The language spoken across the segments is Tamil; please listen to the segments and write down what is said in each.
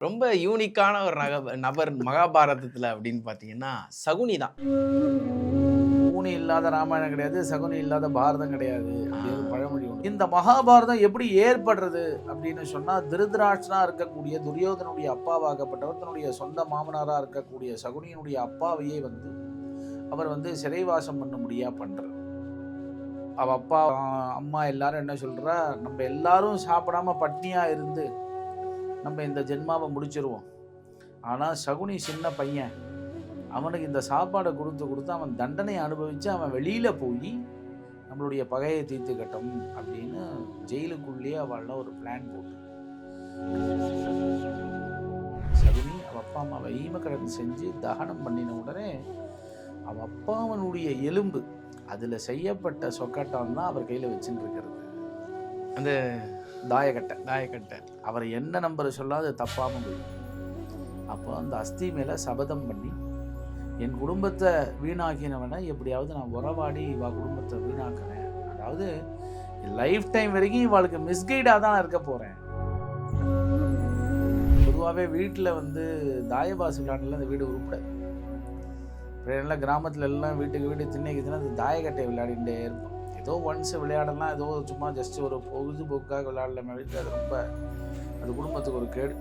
ரொம்ப யூனிக்கான ஒரு நபர் மகாபாரதத்துல அப்படின்னு பார்த்தீங்கன்னா, சகுனி தான். பூனி இல்லாத ராமாயணம் கிடையாது, சகுனி இல்லாத பாரதம் கிடையாது ஆ. அப்படின்னு ஒரு பழமொழி உண்டு. இந்த மகாபாரதம் எப்படி ஏற்படுறது அப்படின்னு சொன்னா, திருதராஷ்டிரனா இருக்கக்கூடிய துரியோதனுடைய அப்பாவாகப்பட்டவர் தன்னுடைய சொந்த மாமனாரா இருக்கக்கூடிய சகுனியினுடைய அப்பாவையே அவர் சிறைவாசம் பண்ணும்படியா பண்றார். அவ அப்பா அம்மா எல்லாரும் என்ன சொல்றா, நம்ம எல்லாரும் சாப்பிடாம பட்னியா இருந்து நம்ம இந்த ஜென்மாவை முடிச்சிருவோம். ஆனா சகுனி சின்ன பையன், அவனுக்கு இந்த சாப்பாடை கொடுத்து அவன் தண்டனை அனுபவிச்சு அவன் வெளியில போய் நம்மளுடைய பகையை தீர்த்துக்கட்டும் அப்படின்னு ஜெயிலுக்குள்ளேயே அவள்லாம் ஒரு பிளான் போட்டு சகுனி அவ அப்பா அம்மாவை ஈமக்கடன் செஞ்சு தகனம் பண்ணின உடனே அவ அப்பாவனுடைய எலும்பு அதுல செய்யப்பட்ட சொக்கட்டம் தான் அவர் கையில வச்சுட்டு இருக்கிறது. அந்த தாயக்கட்டை அவர் என்ன நம்பர் சொல்லாது தப்பாம போய் அப்போ அந்த அஸ்தி மேல சபதம் பண்ணி, என் குடும்பத்தை வீணாக்கினவனை எப்படியாவது நான் உறவாடி இவா குடும்பத்தை வீணாக்குறேன். அதாவது லைஃப் டைம் வரைக்கும் இவாளுக்கு மிஸ்கைடாக தான் இருக்க போகிறேன். பொதுவாகவே வீட்டில் தாயபாசு விளையாடல அந்த வீடு உருப்படாது. எல்லாம் கிராமத்தில் எல்லாம் வீட்டுக்கு வீடு திண்ணைக்குதுன்னா அந்த தாயக்கட்டை விளையாடிகிட்டே இருப்போம். ஏதோ ஒன்ஸ் விளையாடலாம், ஏதோ சும்மா ஜஸ்ட் ஒரு பொழுதுபோக்காக விளையாடலாமே வீட்டில் அது குடும்பத்துக்கு ஒரு கேடு.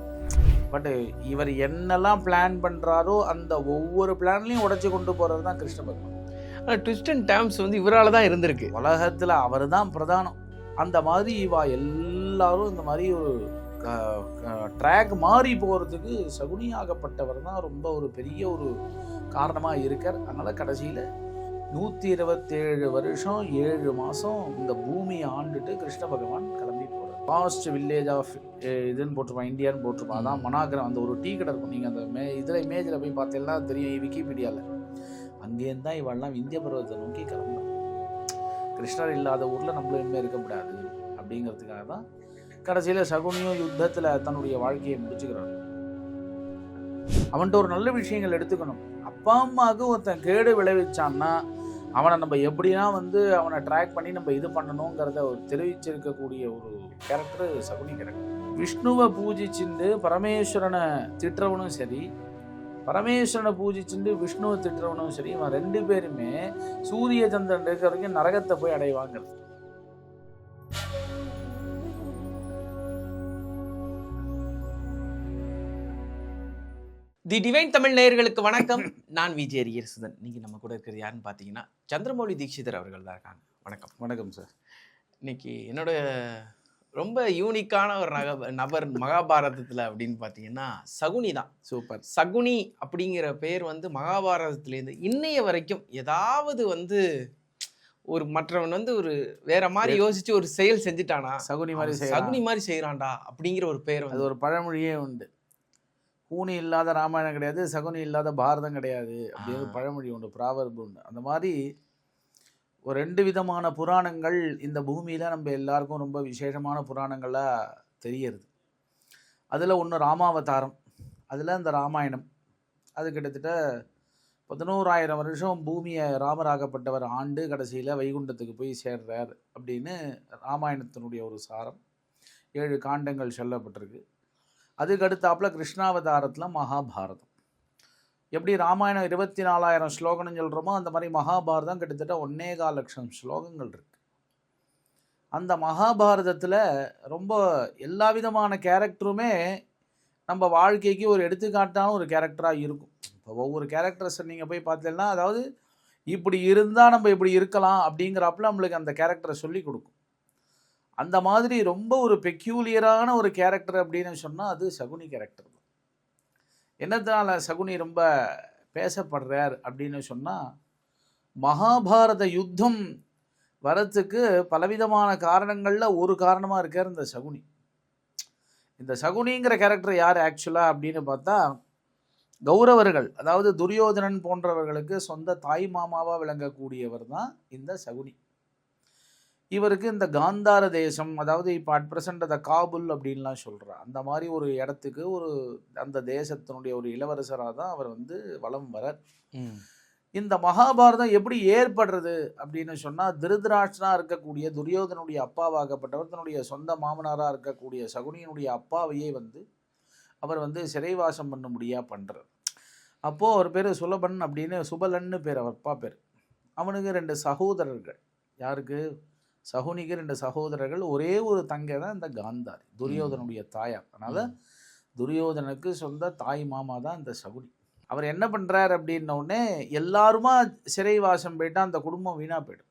பட் இவர் என்னெல்லாம் பிளான் பண்ணுறாரோ அந்த ஒவ்வொரு பிளான்லையும் உடைச்சி கொண்டு போகிறது தான் கிருஷ்ண பகவான். ஆனால் ட்விஸ்ட் அண்ட் டேர்ம்ஸ் இவரால் தான் இருந்திருக்கு. உலகத்தில் அவர் தான் பிரதானம். அந்த மாதிரி இவா எல்லாரும் இந்த மாதிரி ஒரு ட்ராக் மாறி போகிறதுக்கு சகுனியாகப்பட்டவர் தான் ரொம்ப ஒரு பெரிய ஒரு காரணமாக இருக்கார். அதனால் கடைசியில் 127 வருஷம் 7 மாதம் இந்த பூமியை ஆண்டுட்டு கிருஷ்ண பகவான் கிளம்பி போகிறார். லாஸ்ட் வில்லேஜ் ஆஃப் இதுன்னு போட்டிருப்பான், இந்தியான்னு போட்டிருப்பான். அதான் மனாகிரம். அந்த ஒரு டீ கடை இருக்கும். நீங்கள் அந்த இதில் இமேஜில் போய் பார்த்தீங்கன்னா தெரியும், விக்கிபீடியாவில். அங்கேருந்து தான் இவெல்லாம் இந்திய பருவத்தை நோக்கி கிளம்புறான். கிருஷ்ணர் இல்லாத ஊரில் நம்மளும் இனிமேல் இருக்கக்கூடாது அப்படிங்கிறதுக்காக தான் கடைசியில் சகுனியும் யுத்தத்தில் தன்னுடைய வாழ்க்கையை முடிச்சுக்கிறார். அவன்கிட்ட ஒரு நல்ல விஷயங்கள் எடுத்துக்கணும். அப்பா அம்மாவுக்கு ஒருத்தன் கேடு விளைவிச்சான்னா அவனை நம்ம எப்படின்னா அவனை ட்ராக் பண்ணி நம்ம இது பண்ணணுங்கிறத தெரிவிச்சிருக்கக்கூடிய ஒரு கேரக்டர் சகுனி கேரக்டர். விஷ்ணுவை பூஜிச்சுண்டு பரமேஸ்வரனை திட்டுறவனும் சரி, பரமேஸ்வரனை பூஜிச்சுண்டு விஷ்ணுவை திட்டுறவனும் சரி, இவன் 2 பேருமே சூரிய சந்திரன் இருக்கிற வரைக்கும் நரகத்தை போய் அடைவாங்கிறது. தி டிவைன் தமிழ் நேயர்களுக்கு வணக்கம். நான் விஜய் ரியர்சுதன். இன்னைக்கு நம்ம கூட இருக்கிறது யாருன்னு பார்த்தீங்கன்னா சந்திரமௌலி தீட்சிதர் அவர்கள் தான் இருக்காங்க. வணக்கம். வணக்கம் சார். இன்னைக்கு என்னோட ரொம்ப யூனிக்கான ஒரு நபர் மகாபாரதத்தில் அப்படின்னு பார்த்தீங்கன்னா சகுனி தான். சூப்பர். சகுனி அப்படிங்கிற பேர் மகாபாரதத்துலேருந்து இன்னைய வரைக்கும் ஏதாவது ஒரு மற்றவன் ஒரு வேற மாதிரி யோசிச்சு ஒரு செயல் செஞ்சுட்டானா, சகுனி மாதிரி செய்யறான்டா அப்படிங்கிற ஒரு பேர் அது ஒரு பழமொழியே உண்டு. பூனி இல்லாத ராமாயணம் கிடையாது, சகுனி இல்லாத பாரதம் கிடையாது அப்படின்னு ஒரு பழமொழி உண்டு, ப்ராவர்பு உண்டு. அந்த மாதிரி ஒரு 2 விதமான புராணங்கள் இந்த பூமியில் நம்ம எல்லாருக்கும் ரொம்ப விசேஷமான புராணங்களாக தெரியுது. அதில் ஒன்று ராமாவதாரம். அதில் இந்த ராமாயணம் அது கிட்டத்தட்ட 11,000 வருஷம் பூமியை ராமராகப்பட்டவர் ஆண்டு கடைசியில் வைகுண்டத்துக்கு போய் சேர்றார் அப்படின்னு ராமாயணத்தினுடைய ஒரு சாரம். 7 காண்டங்கள் சொல்லப்பட்டிருக்கு. அதுக்கு அடுத்தாப்பில் கிருஷ்ணாவதாரத்தில் மகாபாரதம். எப்படி ராமாயணம் 24,000 ஸ்லோகம்னு சொல்கிறோமோ அந்த மாதிரி மகாபாரதம் கிட்டத்தட்ட 1.25 லட்சம் ஸ்லோகங்கள் இருக்குது. அந்த மகாபாரதத்தில் ரொம்ப எல்லா விதமான கேரக்டருமே நம்ம வாழ்க்கைக்கு ஒரு எடுத்துக்காட்டான ஒரு கேரக்டராக இருக்கும். இப்போ ஒவ்வொரு கேரக்டர்ஸை நீங்கள் போய் பார்த்தீங்கன்னா, அதாவது இப்படி இருந்தால் நம்ம இப்படி இருக்கலாம் அப்படிங்கிறப்பல நம்மளுக்கு அந்த கேரக்டரை சொல்லி கொடுக்கும். அந்த மாதிரி ரொம்ப ஒரு பெக்யூலியரான ஒரு கேரக்டர் அப்படின்னு சொன்னால் அது சகுனி கேரக்டர் தான். என்னத்தினால சகுனி ரொம்ப பேசப்படுறார் அப்படின்னு சொன்னால், மகாபாரத யுத்தம் வரத்துக்கு பலவிதமான காரணங்களில் ஒரு காரணமாக இருக்கார் இந்த சகுனி. இந்த சகுனிங்கிற கேரக்டர் யார் ஆக்சுவலாக அப்படின்னு பார்த்தா, கௌரவர்கள், அதாவது துரியோதனன் போன்றவர்களுக்கு சொந்த தாய் மாமாவாக விளங்கக்கூடியவர் தான் இந்த சகுனி. இவருக்கு இந்த காந்தார தேசம், அதாவது இப்போ அட் ப்ரெசண்ட் அதை காபுல் அப்படின்லாம் சொல்கிறார், அந்த மாதிரி ஒரு இடத்துக்கு அந்த தேசத்தினுடைய ஒரு இளவரசராக தான் அவர் வலம் வரார். இந்த மகாபாரதம் எப்படி ஏற்படுறது அப்படின்னு சொன்னால், திருதராஷ்டிரனா இருக்கக்கூடிய துரியோதனுடைய அப்பாவாகப்பட்டவர் தன்னுடைய சொந்த மாமனாராக இருக்கக்கூடிய சகுனியினுடைய அப்பாவையே அவர் வந்து சிறைவாசம் பண்ண முடியா பண்ணுறார். அப்போது அவர் பேர் சுலபன் அப்படின்னு, சுபலன்னு பேர் அவர் அப்பா பேர். அவனுக்கு 2 சகோதரர்கள். யாருக்கு? சகுனிக்கு 2 சகோதரர்கள். ஒரே ஒரு தங்கை தான் இந்த காந்தாரி, துரியோதனுடைய தாயார். அதனால் துரியோதனுக்கு சொந்த தாய் மாமா தான் இந்த சகுனி. அவர் என்ன பண்ணுறார் அப்படின்னோடனே, எல்லாருமா சிறைவாசம் போயிட்டா அந்த குடும்பம் வீணாக போயிடும்.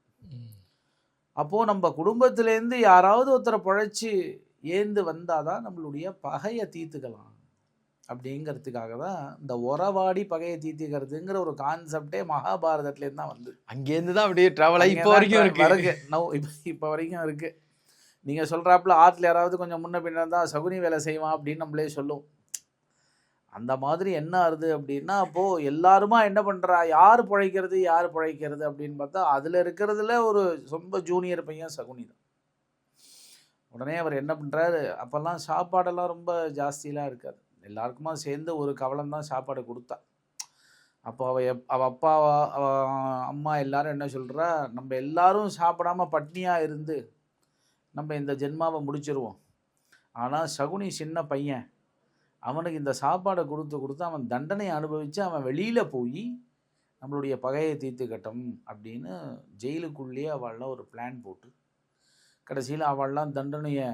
அப்போது நம்ம குடும்பத்திலேருந்து யாராவது ஒருத்தரை பழைச்சி ஏந்து வந்தால் தான் நம்மளுடைய பகையை தீர்த்துக்கலாம் அப்படிங்கிறதுக்காக தான் இந்த உறவாடி பகையை தீர்த்துக்கிறதுங்கிற ஒரு கான்செப்டே மகாபாரதத்துலேருந்து தான் வந்து. அங்கேருந்து தான் அப்படியே ட்ராவல் ஆகி இப்போ வரைக்கும் இருக்கு. இப்போ வரைக்கும் இருக்குது. நீங்கள் சொல்கிறாப்புல ஆற்றுல யாராவது கொஞ்சம் முன்ன பின்ன இருந்தால் சகுனி வேலை செய்வான் அப்படின்னு நம்மளே சொல்லுவோம். அந்த மாதிரி என்ன ஆகுது அப்படின்னா, அப்போது எல்லாருமா என்ன பண்ணுறா, யார் பிழைக்கிறது அப்படின்னு பார்த்தா அதில் இருக்கிறதுல ஒரு ரொம்ப ஜூனியர் பையன் சகுனி தான். உடனே அவர் என்ன பண்ணுறாரு, அப்போல்லாம் சாப்பாடெல்லாம் ரொம்ப ஜாஸ்தியெலாம் இருக்காது, எல்லாருக்குமா சேர்ந்து ஒரு கவலம் தான் சாப்பாடு கொடுத்தா. அப்போ அவள் அப்பா அம்மா எல்லாரும் என்ன சொல்கிறா, நம்ம எல்லாரும் சாப்பிடாமல் பட்னியாக இருந்து நம்ம இந்த ஜென்மாவை முடிச்சிருவோம். ஆனால் சகுனி சின்ன பையன், அவனுக்கு இந்த சாப்பாடை கொடுத்து அவன் தண்டனை அனுபவித்து அவன் வெளியில் போய் நம்மளுடைய பகையை தீர்த்துக்கட்டும் அப்படின்னு ஜெயிலுக்குள்ளேயே அவள்லாம் ஒரு பிளான் போட்டு கடைசியில் அவள்லாம் தண்டனையை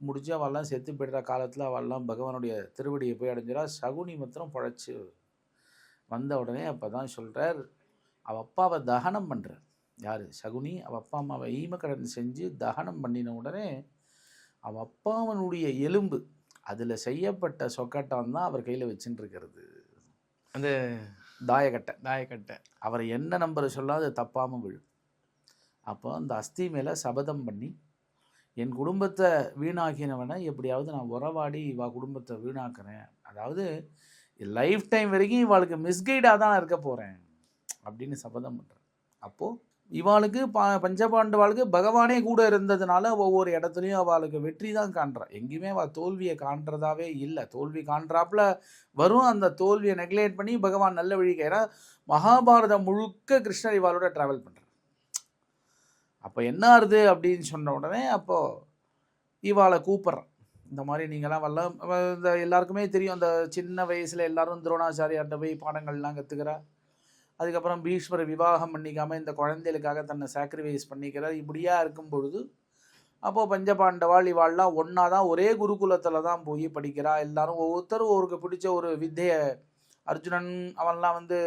முடித்து அவள்லாம் செத்து போய்டுற காலத்தில் அவள்லாம் பகவானுடைய திருவடியை போய் அடைஞ்சிடா. சகுனி மாத்திரம் பழைச்சி வந்த உடனே அப்போ தான் சொல்கிறார், அவள் அப்பாவை தகனம் பண்ணுறார். யார்? சகுனி. அவள் அப்பா அம்மாவை ஈமக்கடன் செஞ்சு தகனம் பண்ணின உடனே அவள் அப்பாவனுடைய எலும்பு அதில் செய்யப்பட்ட சொக்கட்டான் தான் அவர் கையில் வச்சுட்டு இருக்கிறது, அந்த தாயக்கட்டை. அவர் என்ன நம்பரை சொல்லாது தப்பாமல் விழும். அப்போ அந்த அஸ்தி மேலே சபதம் பண்ணி, என் குடும்பத்தை வீணாக்கினவனை எப்படியாவது நான் உறவாடி இவா குடும்பத்தை வீணாக்குறேன், அதாவது லைஃப் டைம் வரைக்கும் இவாளுக்கு மிஸ்கைடாக தான் இருக்க போகிறேன் அப்படின்னு சபதம் பண்ணுறேன். அப்போது இவாளுக்கு பஞ்சபாண்டவாளுக்கு பகவானே கூட இருந்ததுனால ஒவ்வொரு இடத்துலையும் அவளுக்கு வெற்றி தான் காண்றா. எங்கேயுமே அவள் தோல்வியை காண்றதாவே இல்லை. தோல்வி காண்றாப்புல வரும், அந்த தோல்வியை நெக்லேட் பண்ணி பகவான் நல்ல வழி. ஏன்னா மகாபாரதம் முழுக்க கிருஷ்ணர் இவாளோட ட்ராவல் பண்ணுறார். அப்போ என்ன ஆகுது அப்படின்னு சொன்ன உடனே அப்போது இவாளை கூப்பிட்றான். இந்த மாதிரி நீங்களாம் வரலாம். இந்த எல்லாருக்குமே தெரியும், அந்த சின்ன வயசில் எல்லாரும் துரோணாச்சாரியார்கிட்ட போய் பாடங்கள்லாம் கற்றுக்கிறா. அதுக்கப்புறம் பீஷ்மர் விவாகம் பண்ணிக்காமல் இந்த குழந்தைகளுக்காக தன்னை சாக்ரிஃபைஸ் பண்ணிக்கிறார். இப்படியா இருக்கும் பொழுது அப்போது பஞ்சபாண்டவாள் இவாள்லாம் ஒன்றா தான் ஒரே குருகுலத்தில் தான் போய் படிக்கிறா. எல்லாரும் ஒவ்வொருத்தரும் ஒருக்கு பிடிச்ச ஒரு வித்தையை, அர்ஜுனன் அவன்லாம் வந்து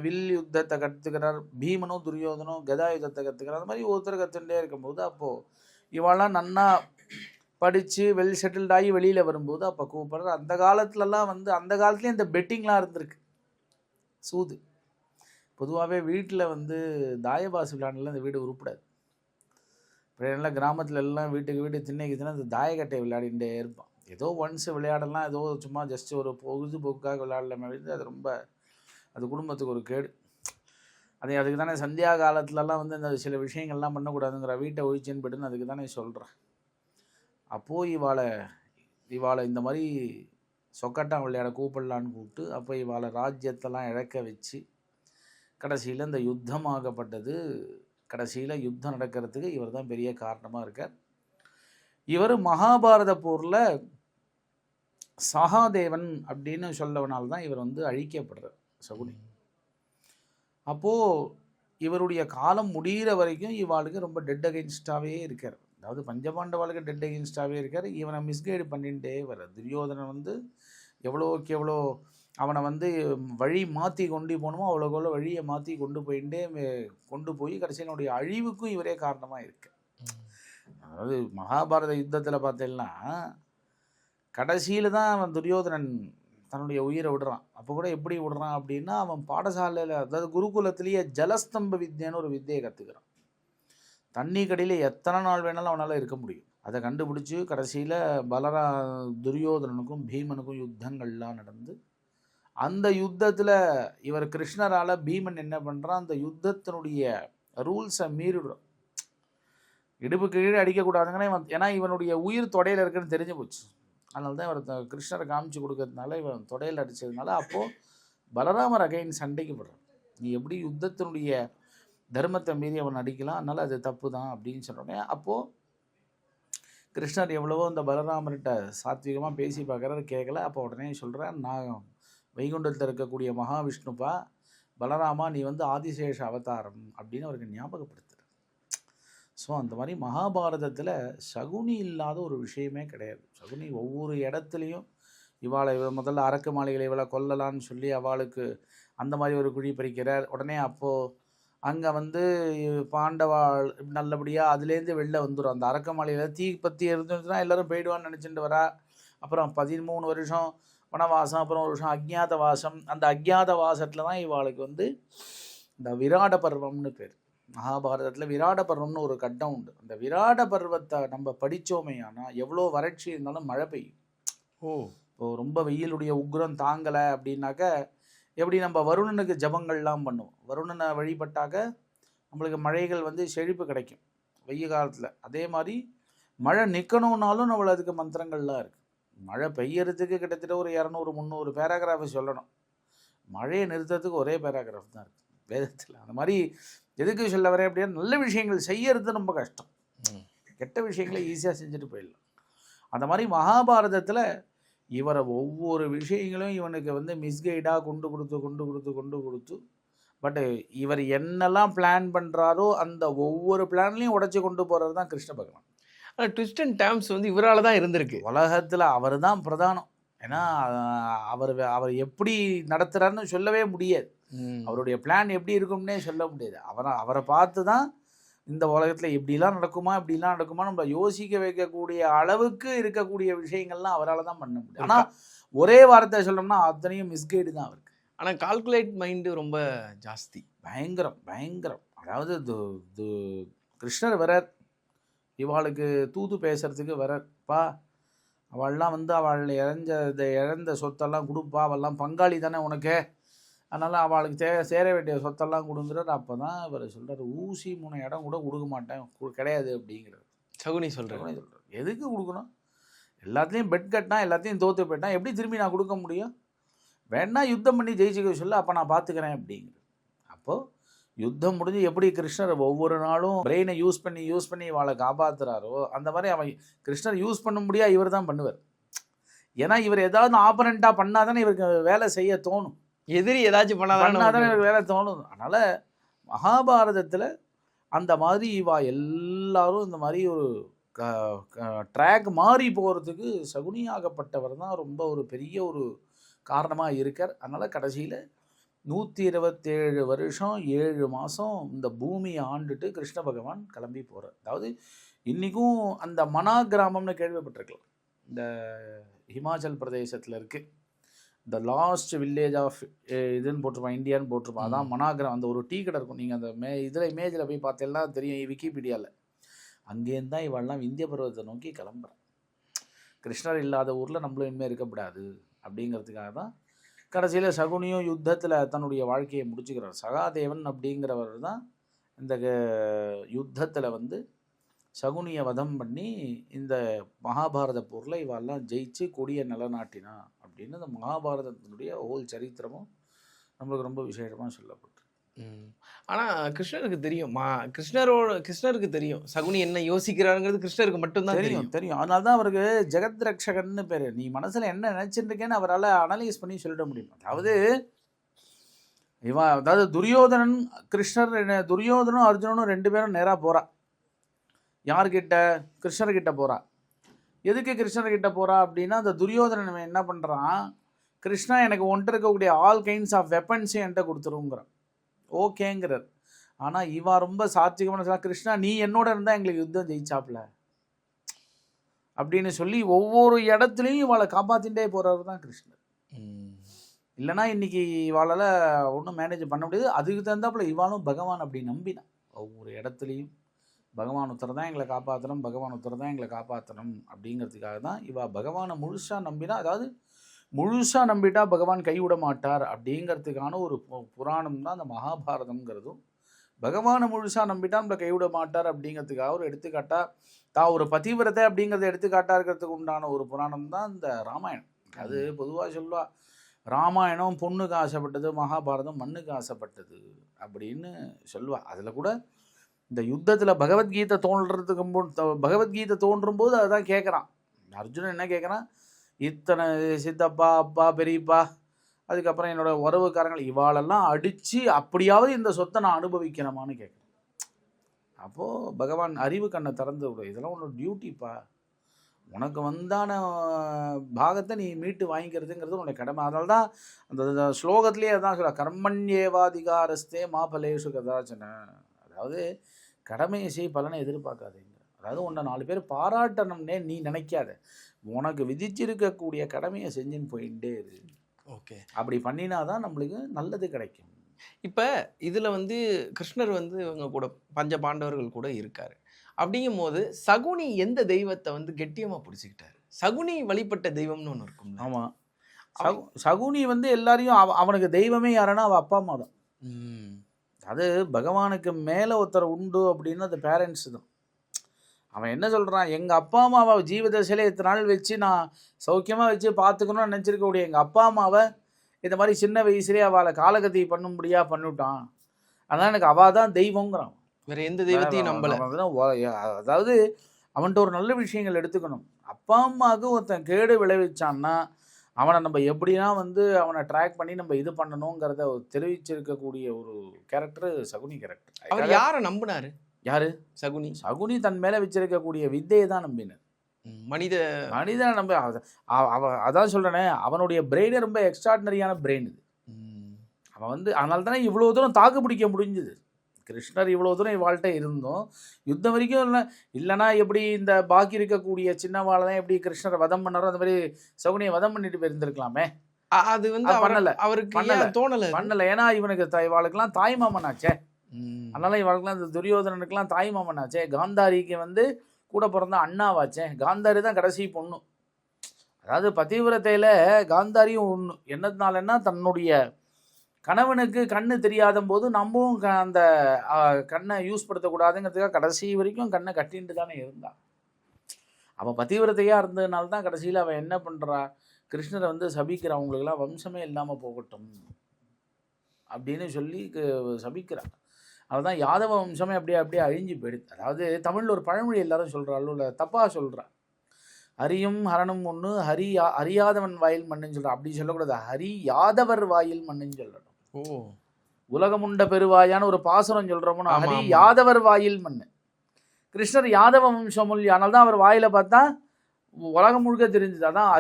வில் யுத்தத்தை கற்றுக்கிறார், பீமனும் துரியோதனும் கதா யுத்தத்தை கற்றுக்கிறார். அந்த மாதிரி ஒவ்வொருத்தர் கற்றுட்டே இருக்கும்போது அப்போது இவாள்லாம் நன்னா படித்து வெல் செட்டில்டாகி வெளியில் வரும்போது அப்போ கூப்பிட்ற. அந்த காலத்துலலாம் வந்து அந்த காலத்துலேயும் இந்த பெட்டிங்லாம் இருந்திருக்கு, சூது. பொதுவாகவே வீட்டில் வந்து தாயபாசு விளையாடலாம் இந்த வீடு உருப்படாது. இப்போ எல்லாம் கிராமத்தில் எல்லாம் வீட்டுக்கு வீடு திண்ணைக்கு தின்னா இந்த தாயக்கட்டை விளையாடிகிட்டே இருப்பான். ஏதோ ஒன்ஸ் விளையாடலாம், ஏதோ சும்மா ஜஸ்ட் ஒரு பொழுதுபோக்காக விளையாடலாமே, அது ரொம்ப அது குடும்பத்துக்கு ஒரு கேடு. அதுக்கு தானே சந்தியா காலத்துலலாம் வந்து இந்த சில விஷயங்கள்லாம் பண்ணக்கூடாதுங்கிற, வீட்டை ஒழிச்சுன்னு போய்ட்டுன்னு அதுக்கு தானே சொல்கிறேன். அப்போது இவாளை இந்த மாதிரி சொக்கட்டான் விளையாட கூப்பிடலான்னு கூப்பிட்டு அப்போ இவாளை ராஜ்யத்தெல்லாம் இழக்க வச்சு கடைசியில் இந்த யுத்தம் ஆகப்பட்டது. கடைசியில் யுத்தம் நடக்கிறதுக்கு இவர் தான் பெரிய காரணமாக இருக்கார். இவர் மகாபாரத போரில் சகாதேவன் அப்படின்னு சொல்லவனால்தான் இவர் வந்து அழிக்கப்படுறார் சகுனி. அப்போது இவருடைய காலம் முடிகிற வரைக்கும் இவாளுக்கு ரொம்ப டெட் அகெயின்ஸ்டாகவே இருக்கார். அதாவது பஞ்சபாண்டவாளுக்கு டெட் அகெயின்ஸ்டாகவே இருக்கார். இவனை மிஸ்கைடு பண்ணிகிட்டே வர துரியோதனன் வந்து எவ்வளோக்கு எவ்வளோ அவனை வந்து வழி மாற்றி கொண்டு போகணுமோ அவ்வளோக்கு வழியை மாற்றி கொண்டு போய் கடைசியினுடைய அழிவுக்கும் இவரே காரணமாக இருக்கு. அதாவது மகாபாரத யுத்தத்தில் பார்த்தீங்கன்னா கடைசியில் தான் அவன் துரியோதனன் தன்னுடைய உயிரை விடுறான். அப்போ கூட எப்படி விடுறான் அப்படின்னா, அவன் பாடசாலையில், அதாவது குருகுலத்திலேயே ஜலஸ்தம்ப வித்யான்னு ஒரு வித்தையை கற்றுக்கிறான். தண்ணி கடியில் எத்தனை நாள் வேணாலும் அவனால் இருக்க முடியும். அதை கண்டுபிடிச்சி கடைசியில் துரியோதனனுக்கும் பீமனுக்கும் யுத்தங்கள்லாம் நடந்து அந்த யுத்தத்தில் இவர் கிருஷ்ணரால் பீமன் என்ன பண்ணுறான், அந்த யுத்தத்தினுடைய ரூல்ஸை மீறிடுறான். இடுப்பு கீழே அடிக்கக்கூடாதுங்கன்னா ஏன்னா இவனுடைய உயிர் தொடையில் இருக்குன்னு தெரிஞ்சு போச்சு. அதனால தான் இவர் கிருஷ்ணரை காமிச்சு கொடுக்கறதுனால இவன் தொடையில் அடித்ததுனால அப்போது பலராமர் அகைன் சண்டைக்கு போடுறான். நீ எப்படி யுத்தத்தினுடைய தர்மத்தை மீறி அவன் அடிக்கலாம், அதனால் அது தப்பு தான் அப்படின்னு சொன்னோடனே அப்போது கிருஷ்ணர் எவ்வளவோ இந்த பலராமர்கிட்ட சாத்விகமாக பேசி பார்க்குறாரு, கேட்கல. அப்போ உடனே சொல்கிறேன், நான் வைகுண்டத்தில் இருக்கக்கூடிய மகாவிஷ்ணுப்பா, பலராமா நீ வந்து ஆதிசேஷ அவதாரம் அப்படின்னு அவருக்கு ஞாபகப்படுத்துறார். ஸோ அந்த மாதிரி மகாபாரதத்தில் சகுனி இல்லாத ஒரு விஷயமே கிடையாது. சகுனி ஒவ்வொரு இடத்துலையும் இவாளை முதல்ல அரக்கு மாளிகளை இவளை கொல்லலான்னு சொல்லி அவளுக்கு அந்த மாதிரி ஒரு குழி பறிக்கிறார். உடனே அப்போது அங்கே வந்து பாண்டவாள் நல்லபடியாக அதுலேருந்து வெளில வந்துடும். அந்த அரக்க மாளிகையில் தீ பற்றி இருந்துச்சுன்னா எல்லோரும் போயிடுவான்னு நினச்சிட்டு வரா. அப்புறம் 13 வருஷம் வனவாசம், அப்புறம் ஒரு வருஷம் அஜ்ஞாத வாசம். அந்த அஜ்ஞாத வாசத்தில் தான் இவாளுக்கு வந்து இந்த விராட பர்வம்னு பேர். மகாபாரதத்தில் விராட பர்வம்னு ஒரு கட்டம் உண்டு. அந்த விராட பர்வத்தை நம்ம படித்தோமே ஆனால் எவ்வளோ வறட்சி இருந்தாலும் மழை பெய்யும். இப்போது ரொம்ப வெயிலுடைய உக்ரம் தாங்கலை அப்படின்னாக்க எப்படி நம்ம வருணனுக்கு ஜபங்கள்லாம் பண்ணுவோம், வருணனை வழிபட்டாக்க நம்மளுக்கு மழைகள் வந்து செழிப்பு கிடைக்கும் வெய்ய காலத்தில். அதே மாதிரி மழை நிற்கணுன்னாலும் நம்மள அதுக்கு மந்திரங்கள்லாம் இருக்குது. மழை பெய்யறதுக்கு கிட்டத்தட்ட ஒரு 200-300 பேராகிராஃபு சொல்லணும். மழையை நிறுத்துறதுக்கு ஒரே பேராகிராஃப் தான் இருக்குது வேதத்தில். அந்த மாதிரி எதுக்கு சொல்ல வரேன் அப்படின்னா, நல்ல விஷயங்கள் செய்யறது ரொம்ப கஷ்டம், கெட்ட விஷயங்களை ஈஸியாக செஞ்சுட்டு போயிடலாம். அந்த மாதிரி மகாபாரதத்தில் இவரை ஒவ்வொரு விஷயங்களும் இவனுக்கு வந்து மிஸ்கைடாக கொண்டு கொடுத்து பட் இவர் என்னெல்லாம் பிளான் பண்ணுறாரோ அந்த ஒவ்வொரு பிளான்லையும் உடச்சி கொண்டு போகிறது தான் கிருஷ்ண பகவான். ஆனால் ட்விஸ்ட் அண்ட் டேர்ம்ஸ் வந்து இவரால் தான் இருந்திருக்கு உலகத்தில். அவர் தான் பிரதானம். ஏன்னா அவர் எப்படி நடத்துகிறாருன்னு சொல்லவே முடியாது. அவருடைய பிளான் எப்படி இருக்கும்னே சொல்ல முடியாது. அவரை பார்த்து தான் இந்த உலகத்தில் இப்படிலாம் நடக்குமா நம்ம யோசிக்க வைக்கக்கூடிய அளவுக்கு இருக்கக்கூடிய விஷயங்கள்லாம் அவரால் தான் பண்ண முடியும். ஆனால் ஒரே வார்த்தை சொல்லணும்னா அத்தனையும் மிஸ்கைடு தான் அவருக்கு. ஆனால் கால்குலேட் மைண்டு ரொம்ப ஜாஸ்தி, பயங்கரம். அதாவது கிருஷ்ணர் வரார், இவாளுக்கு தூது பேசுறதுக்கு வரார்ப்பா. அவள்லாம் வந்து அவள் இழந்த சொத்தெல்லாம் கொடுப்பா, அவள்லாம் பங்காளி தானே உனக்கு, அதனால் அவளுக்கு சேர வேண்டிய சொத்தெல்லாம் கொடுங்குறாரு. அப்போ தான் இவர் சொல்கிறார், ஊசி 3 இடம் கூட கொடுக்க மாட்டேன், கிடையாது அப்படிங்கிறார். சகுனி சொல்கிறார். எதுக்கு கொடுக்கணும், எல்லாத்துலேயும் பெட் கட்டினா எல்லாத்தையும் தோற்று போயிட்டான், எப்படி திரும்பி நான் கொடுக்க முடியும், வேணா யுத்தம் பண்ணி ஜெயிச்சுக்க சொல்ல, அப்போ நான் பார்த்துக்கிறேன் அப்படிங்கிறது. அப்போது யுத்தம் முடிஞ்சு எப்படி கிருஷ்ணர் ஒவ்வொரு நாளும் பிரெயினை யூஸ் பண்ணி அவளை காப்பாற்றுறாரோ அந்த மாதிரி அவன் கிருஷ்ணர் யூஸ் பண்ண முடியா இவர் தான் பண்ணுவார். ஏன்னா இவர் ஏதாவது ஆப்பரண்ட்டாக பண்ணாதானே இவருக்கு வேலை செய்ய தோணும், எதிரி ஏதாச்சும் பண்ணாதானே இவருக்கு வேலை தோணும். அதனால் மகாபாரதத்தில் அந்த மாதிரி இவா எல்லாரும் இந்த மாதிரி ஒரு ட்ராக் மாறி போகிறதுக்கு சகுனியாகப்பட்டவர் தான் ரொம்ப ஒரு பெரிய ஒரு காரணமாக இருக்கார். அதனால் கடைசியில் 127 வருஷம் 7 மாதம் இந்த பூமியை ஆண்டுட்டு கிருஷ்ண பகவான் கிளம்பி போகிறார். அதாவது இன்றைக்கும் அந்த மனா கிராமம்னு கேள்விப்பட்டிருக்கலாம், இந்த ஹிமாச்சல் பிரதேசத்தில் இருக்குது. இந்த லாஸ்ட் வில்லேஜ் ஆஃப் இதுன்னு போட்டிருப்பான், இந்தியான்னு போட்டிருப்பான், அதான் மனா கிராமம். அந்த ஒரு டீ கடை இருக்கும், நீங்கள் அந்த இதில் இமேஜில் போய் பார்த்தேன்னா தெரியும், விக்கிபீடியாவில். அங்கேருந்து தான் இவெல்லாம் இந்திய பருவத்தை நோக்கி கிளம்புறான். கிருஷ்ணர் இல்லாத ஊரில் நம்மளும் இனிமேல் இருக்கக்கூடாது அப்படிங்கிறதுக்காக தான் கடைசியில் சகுனியும் யுத்தத்தில் தன்னுடைய வாழ்க்கையை முடிச்சுக்கிறார். சகாதேவன் அப்படிங்கிறவர் தான் இந்த யுத்தத்தில் வந்து சகுனியை வதம் பண்ணி இந்த மகாபாரத போரில் இவெல்லாம் ஜெயிச்சு கொடியை நிலநாட்டினா அப்படின்னு இந்த மகாபாரதத்தினுடைய ஹோல் சரித்திரமும் நம்மளுக்கு ரொம்ப விசேஷமாக சொல்லப்பட்டு. ஆனால் கிருஷ்ணருக்கு தெரியும், கிருஷ்ணருக்கு தெரியும் சகுனி என்ன யோசிக்கிறாருங்கிறது கிருஷ்ணருக்கு மட்டும்தான் தெரியும். அதனால தான் அவருக்கு ஜெகத் ரக்ஷகன்னு பேர். நீ மனசில் என்ன நினச்சிருக்கேன்னு அவரால் அனலைஸ் பண்ணி சொல்லிட முடியும். அதாவது துரியோதனன் துரியோதனும் அர்ஜுனனும் 2 பேரும் நேராக போகிறா. யார்கிட்ட? கிருஷ்ணர்கிட்ட போகிறா. எதுக்கு கிருஷ்ணர்கிட்ட போகிறா அப்படின்னா, அந்த துரியோதனன் என்ன பண்ணுறான், கிருஷ்ணா எனக்கு ஒன்ட்டு இருக்கக்கூடிய ஆல் கைண்ட்ஸ் ஆஃப் வெப்பன்ஸையும் என்கிட்ட கொடுத்துருங்கிறான். ஓகேங்கிறார். ஆனால் இவா ரொம்ப சாத்விகமான சொல்ல, கிருஷ்ணா நீ என்னோட இருந்தால் எங்களுக்கு யுத்தம் ஜெயிச்சாப்ல அப்படின்னு சொல்லி ஒவ்வொரு இடத்துலையும் இவளை காப்பாற்றிகிட்டே போகிறவர் தான் கிருஷ்ணர். இல்லைனா இன்றைக்கி இவாளால் ஒன்றும் மேனேஜ் பண்ண முடியாது. அதுக்கு தகுந்தாப்புல இவாளும் பகவான் அப்படி நம்பினான். ஒவ்வொரு இடத்துலையும் பகவான் உத்தர தான் எங்களை காப்பாற்றணும் அப்படிங்கிறதுக்காக தான் இவா பகவானை முழுசாக நம்பினா. அதாவது முழுசாக நம்பிட்டா பகவான் கைவிட மாட்டார் அப்படிங்கிறதுக்கான ஒரு புராணம் தான் அந்த மகாபாரதம்ங்கிறதும். பகவானை முழுசாக நம்பிட்டா நம்மளை கைவிட மாட்டார் அப்படிங்கிறதுக்காக ஒரு எடுத்துக்காட்டாக தான் ஒரு பதிவிரதை அப்படிங்கிறத எடுத்துக்காட்டாக இருக்கிறதுக்கு உண்டான ஒரு புராணம் தான் இந்த ராமாயணம். அது பொதுவாக சொல்லுவா, ராமாயணம் பொண்ணுக்கு ஆசைப்பட்டது, மகாபாரதம் மண்ணுக்கு ஆசைப்பட்டது அப்படின்னு சொல்லுவா. அதில் கூட இந்த யுத்தத்தில் பகவத்கீதை பகவத்கீதை தோன்றும் போது அதுதான் கேட்குறான். அர்ஜுனன் என்ன கேட்குறான், இத்தனை சித்தப்பா அப்பா பெரியப்பா அதுக்கப்புறம் என்னோட உறவுக்காரங்கள் இவாளெல்லாம் அடித்து அப்படியாவது இந்த சொத்தை நான் அனுபவிக்கணுமான்னு கேட்குறேன். அப்போது பகவான் அறிவு கண்ணை திறந்து விடும், இதெல்லாம் உன்னோட டியூட்டிப்பா, உனக்கு வந்தான பாகத்தை நீ மீட்டு வாங்கிக்கிறதுங்கிறது உன்னுடைய கடமை. அதனால தான் அந்த ஸ்லோகத்திலே அதான் சொல்ல, கர்மண்யேவாதிகாரஸ்தே மாபலேஷு கதாச்சன. அதாவது கடமையை செய், பலனை எதிர்பார்க்காதீங்க. அதாவது உன்னை 4 பேர் பாராட்டணும்னே நீ நினைக்காத, உனக்கு விதிச்சிருக்கக்கூடிய கடமையை செஞ்சுன்னு போயிட்டே இரு. ஓகே, அப்படி பண்ணினாதான் நம்மளுக்கு நல்லது கிடைக்கும். இப்போ இதில் வந்து கிருஷ்ணர் வந்து இவங்க கூட பஞ்ச பாண்டவர்கள் கூட இருக்காரு. அப்படிங்கும் போது சகுனி எந்த தெய்வத்தை வந்து கெட்டியமாக பிடிச்சிக்கிட்டாரு? சகுனி வழிபட்ட தெய்வம்னு ஒன்று இருக்கும். ஆமாம், சகுனி வந்து எல்லாரையும் அவனுக்கு தெய்வமே யாருன்னா அவன் அப்பா அம்மா தான். அது பகவானுக்கு மேலே ஒருத்தர் உண்டு அப்படின்னு அது பேரண்ட்ஸு தான். அவன் என்ன சொல்கிறான், எங்கள் அப்பா அம்மாவை ஜீவதசையில் இத்தனை நாள் வச்சு நான் சௌக்கியமாக வச்சு பார்த்துக்கணும்னு நினச்சிருக்கக்கூடிய எங்கள் அப்பா அம்மாவை இந்த மாதிரி சின்ன வயசுலேயே அவளை காலகதி பண்ணும்படியாக பண்ணிவிட்டான், அதனால் எனக்கு அவள் தான் தெய்வங்கிறான். வேற எந்த தெய்வத்தையும் நம்பல. அதாவது அவன்கிட்ட ஒரு நல்ல விஷயங்கள் எடுத்துக்கணும். அப்பா அம்மாவுக்கு ஒருத்தன் கேடு விளைவிச்சான்னா அவனை நம்ம எப்படின்னா வந்து அவனை ட்ராக் பண்ணி நம்ம இது பண்ணணுங்கிறத தெரிவிச்சிருக்கக்கூடிய ஒரு கேரக்டர் சகுனி கேரக்டர். அவர் யாரை நம்பினாரு? யாரு? சகுனி. சகுனி தன் மேலே வச்சிருக்கக்கூடிய வித்தையை தான் நம்பினார். மனிதனை நம்ப அதான் சொல்கிறேனே, அவனுடைய பிரெயினே ரொம்ப எக்ஸ்ட்ராடினரியான பிரெயின் இது. அவன் வந்து அதனால தானே இவ்வளோ தூரம் தாக்கு பிடிக்க முடிஞ்சுது. கிருஷ்ணர் இவ்வளோ தூரம் இவாள்கிட்ட இருந்தோம், யுத்தம் வரைக்கும் இல்லைன்னா எப்படி இந்த பாக்கி இருக்கக்கூடிய சின்னவாளை தான் எப்படி கிருஷ்ணரை வதம் பண்ணாரோ அந்த மாதிரி சகுனியை வதம் பண்ணிட்டு போயிருந்துருக்கலாமே. அது வந்து பண்ணலை, அவருக்கு பண்ணலை. ஏன்னா இவனுக்கு இவாளுக்கெல்லாம் தாய் மாமனாச்சே, அதனால இவாளுக்கெல்லாம் இந்த துரியோதனனுக்கெல்லாம் தாய் மாமனாச்சே. காந்தாரிக்கு வந்து கூட பிறந்த அண்ணாவாச்சே. காந்தாரி தான் கடைசி பொண்ணு. அதாவது பதிவிரத்தையில் காந்தாரியும் ஒன்று. என்னதுனாலன்னா தன்னுடைய கணவனுக்கு கண்ணு தெரியாத போது நம்மவும் அந்த கண்ணை யூஸ் படுத்தக்கூடாதுங்கிறதுக்காக கடைசி வரைக்கும் கண்ணை கட்டின்ட்டு தானே இருந்தான். அவன் பதிவிரத்தையாக இருந்ததுனால தான் கடைசியில் அவன் என்ன பண்ணுறா, கிருஷ்ணரை வந்து சபிக்கிறான், அவங்களுக்கெல்லாம் வம்சமே இல்லாமல் போகட்டும் அப்படின்னு சொல்லி சபிக்கிறான். அதுதான் யாதவ வம்சமே அப்படியே அழிஞ்சு போயிடுது. அதாவது தமிழில் ஒரு பழமொழி எல்லாரும் சொல்கிறாள், இல்லை தப்பாக சொல்கிறான், ஹரியும் ஹரனும் ஒன்று, அறியாதவன் வாயில் மண்ணுன்னு சொல்கிறான். அப்படி சொல்லக்கூடாது, ஹரி யாதவர் வாயில் மண்ணுன்னு சொல்லணும். உலகமுண்ட பெருவாயான ஒரு பாசுரம் சொல்கிறோம்னா ஹரி யாதவர் வாயில் மண்ணு. கிருஷ்ணர் யாதவ வம்சம், அதனால தான் அவர் வாயில பார்த்தா உலகம் முழுக்க தெரிஞ்சுது. அதான்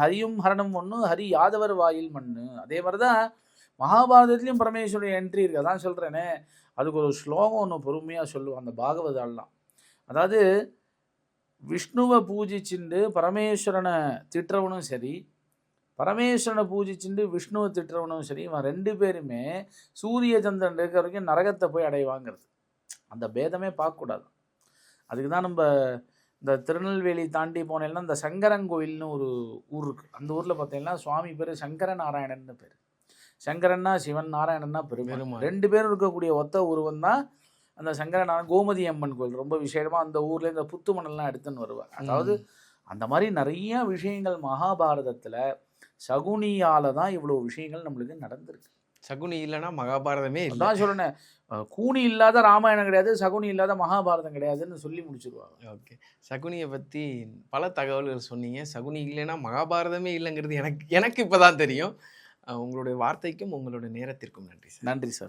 ஹரியும் ஹரனும் ஒன்று, ஹரி யாதவர் வாயில் மண்ணு. அதே மாதிரி தான் மகாபாரதத்துலேயும் பரமேஸ்வரன் என்ட்ரி இருக்குது. அதான் சொல்கிறேனே, அதுக்கு ஒரு ஸ்லோகம் ஒன்று பொறுமையாக சொல்லுவோம் அந்த பாகவதாலாம். அதாவது விஷ்ணுவை பூஜிச்சுண்டு பரமேஸ்வரனை திட்டுறவனும் சரி, பரமேஸ்வரனை பூஜிச்சுண்டு விஷ்ணுவை திட்டுறவனும் சரி, இவன் 2 பேருமே சூரிய சந்திரன் இருக்கிற வரைக்கும் நரகத்தை போய் அடைவாங்கிறது. அந்த பேதமே பார்க்கக்கூடாது. அதுக்கு தான் நம்ம இந்த திருநெல்வேலி தாண்டி போனேன்னா இந்த சங்கரங்கோயில்னு ஒரு ஊர் இருக்குது. அந்த ஊரில் பார்த்தீங்கன்னா சுவாமி பேர் சங்கர நாராயணன்னு பேர். சங்கரன்னா சிவன், நாராயணன்னா பெருமாள். 2 பேரும் இருக்கக்கூடிய ஒத்த உருவம் தான் அந்த சங்கரநாராயணன். கோமதி அம்மன் கோயில் ரொம்ப விசேஷமாக அந்த ஊரில் இந்த புத்து மணல்லாம் எடுத்துன்னு வருவார். அதாவது அந்த மாதிரி நிறைய விஷயங்கள் மகாபாரதத்தில் சகுனியால் தான் இவ்வளோ விஷயங்கள் நம்மளுக்கு நடந்திருக்கு. சகுனி இல்லைன்னா மகாபாரதமே இல்லை. தான் சொல்லணேன், கூனி இல்லாத ராமாயணம் கிடையாது, சகுனி இல்லாத மகாபாரதம் கிடையாதுன்னு சொல்லி முடிச்சிருவாங்க. ஓகே, சகுனியை பற்றி பல தகவல்கள் சொன்னீங்க. சகுனி இல்லைன்னா மகாபாரதமே இல்லைங்கிறது எனக்கு இப்போ தான் தெரியும். உங்களுடைய வார்த்தைக்கும் உங்களுடைய நேரத்திற்கும் நன்றி சார். நன்றி சார்.